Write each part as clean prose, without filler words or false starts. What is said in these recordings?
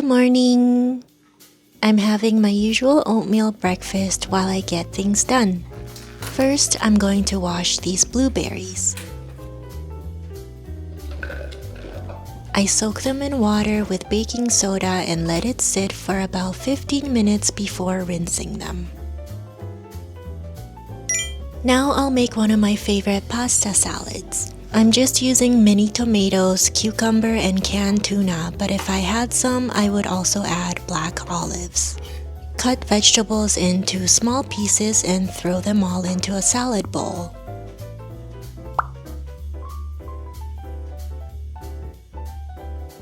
Good morning! I'm having my usual oatmeal breakfast while I get things done. First, I'm going to wash these blueberries. I soak them in water with baking soda and let it sit for about 15 minutes before rinsing them. Now I'll make one of my favorite pasta salads. I'm just using mini tomatoes, cucumber, and canned tuna, but if I had some, I would also add black olives. Cut vegetables into small pieces and throw them all into a salad bowl.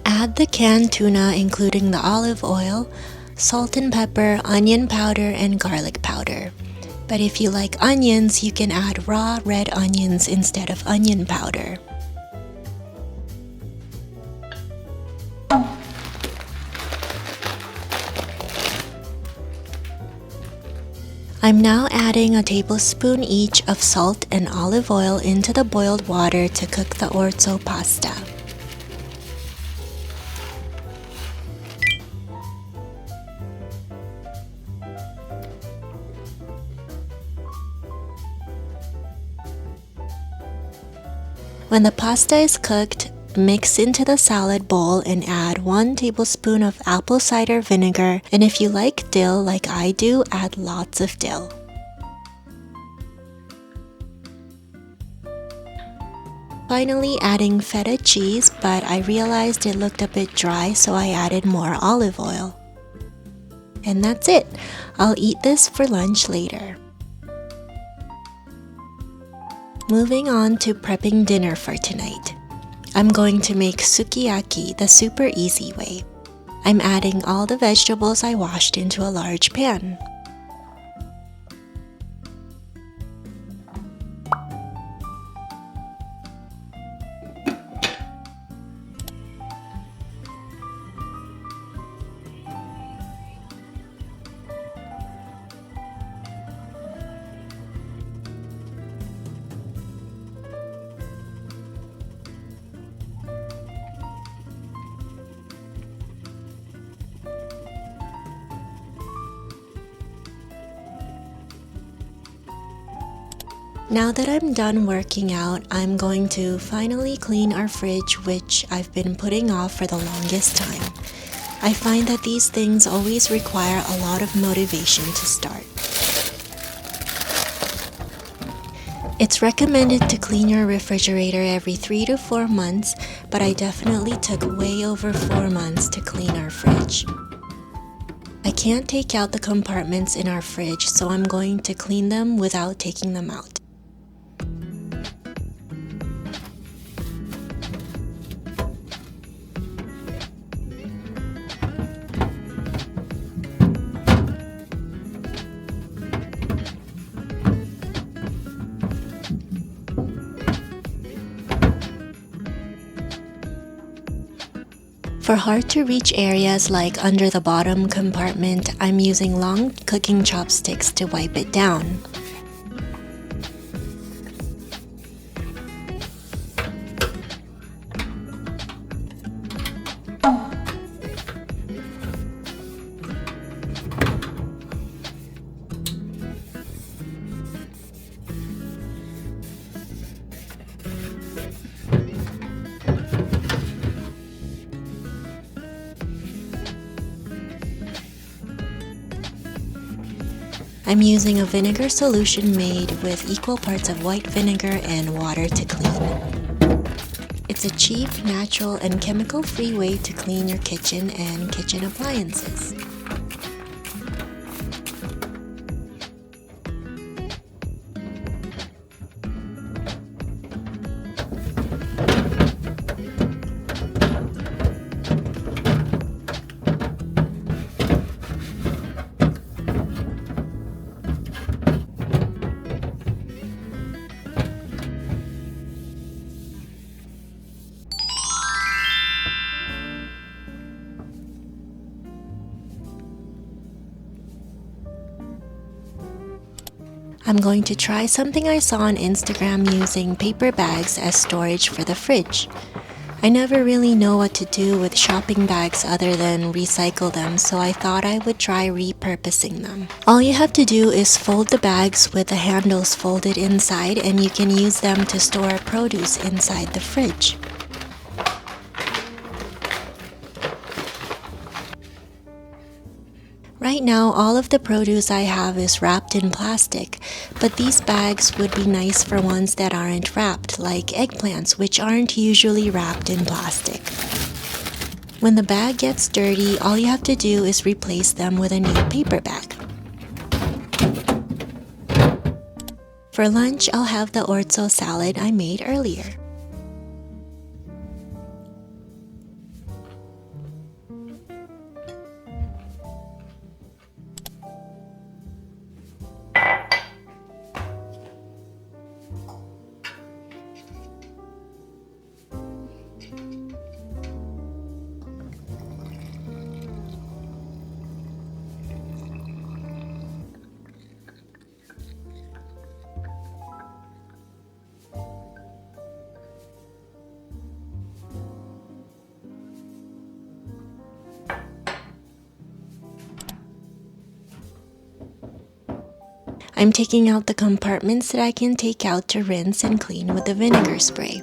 Add the canned tuna including the olive oil, salt and pepper, onion powder, and garlic powder. But if you like onions, you can add raw red onions instead of onion powder. I'm now adding a tablespoon each of salt and olive oil into the boiled water to cook the orzo pasta. When the pasta is cooked, mix into the salad bowl and add 1 tablespoon of apple cider vinegar, and if you like dill like I do, add lots of dill. Finally adding feta cheese, but I realized it looked a bit dry, so I added more olive oil. And that's it! I'll eat this for lunch later. Moving on to prepping dinner for tonight. I'm going to make sukiyaki the super easy way. I'm adding all the vegetables I washed into a large pan. Now that I'm done working out, I'm going to finally clean our fridge, which I've been putting off for the longest time. I find that these things always require a lot of motivation to start. It's recommended to clean your refrigerator every 3 to 4 months, but I definitely took way over 4 months to clean our fridge. I can't take out the compartments in our fridge, so I'm going to clean them without taking them out. For hard-to-reach areas like under the bottom compartment, I'm using long cooking chopsticks to wipe it down. I'm using a vinegar solution made with equal parts of white vinegar and water to clean. It's a cheap, natural, and chemical-free way to clean your kitchen and kitchen appliances. I'm going to try something I saw on Instagram using paper bags as storage for the fridge. I never really know what to do with shopping bags other than recycle them, so I thought I would try repurposing them. All you have to do is fold the bags with the handles folded inside, and you can use them to store produce inside the fridge. Right now, all of the produce I have is wrapped in plastic, but these bags would be nice for ones that aren't wrapped, like eggplants, which aren't usually wrapped in plastic. When the bag gets dirty, all you have to do is replace them with a new paper bag. For lunch, I'll have the Orzo salad I made earlier. I'm taking out the compartments that I can take out to rinse and clean with the vinegar spray.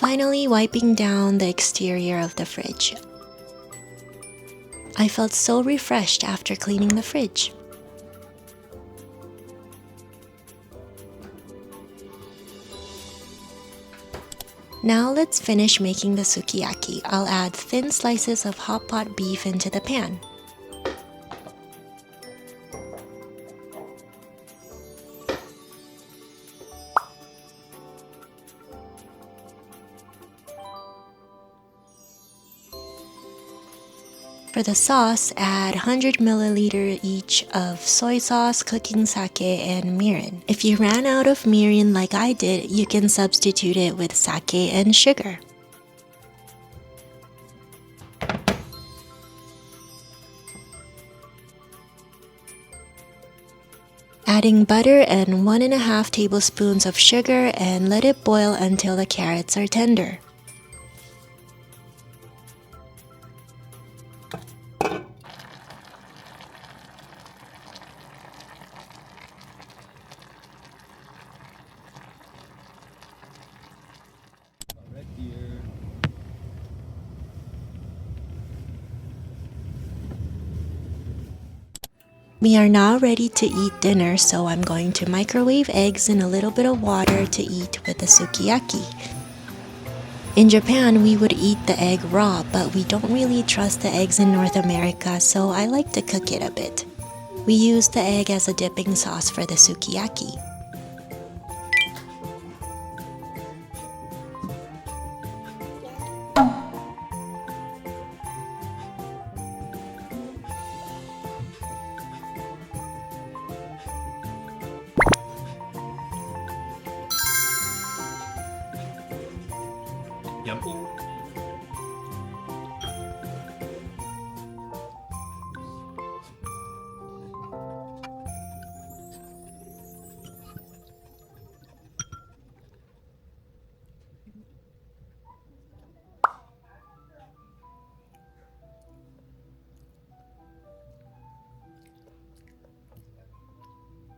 Finally, wiping down the exterior of the fridge. I felt so refreshed after cleaning the fridge. Now let's finish making the sukiyaki. I'll add thin slices of hot pot beef into the pan. For For the sauce, add 100 milliliter each of soy sauce, cooking sake, and mirin. If you ran out of mirin like I did, you can substitute it with sake and sugar. Adding butter and 1.5 tablespoons of sugar and let it boil until the carrots are tender. We are now ready to eat dinner, so I'm going to microwave eggs in a little bit of water to eat with the sukiyaki. In Japan, we would eat the egg raw, but we don't really trust the eggs in North America, so I like to cook it a bit. We use the egg as a dipping sauce for the sukiyaki. Yummy.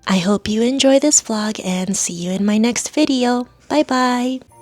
I hope you enjoy this vlog and see you in my next video. Bye bye!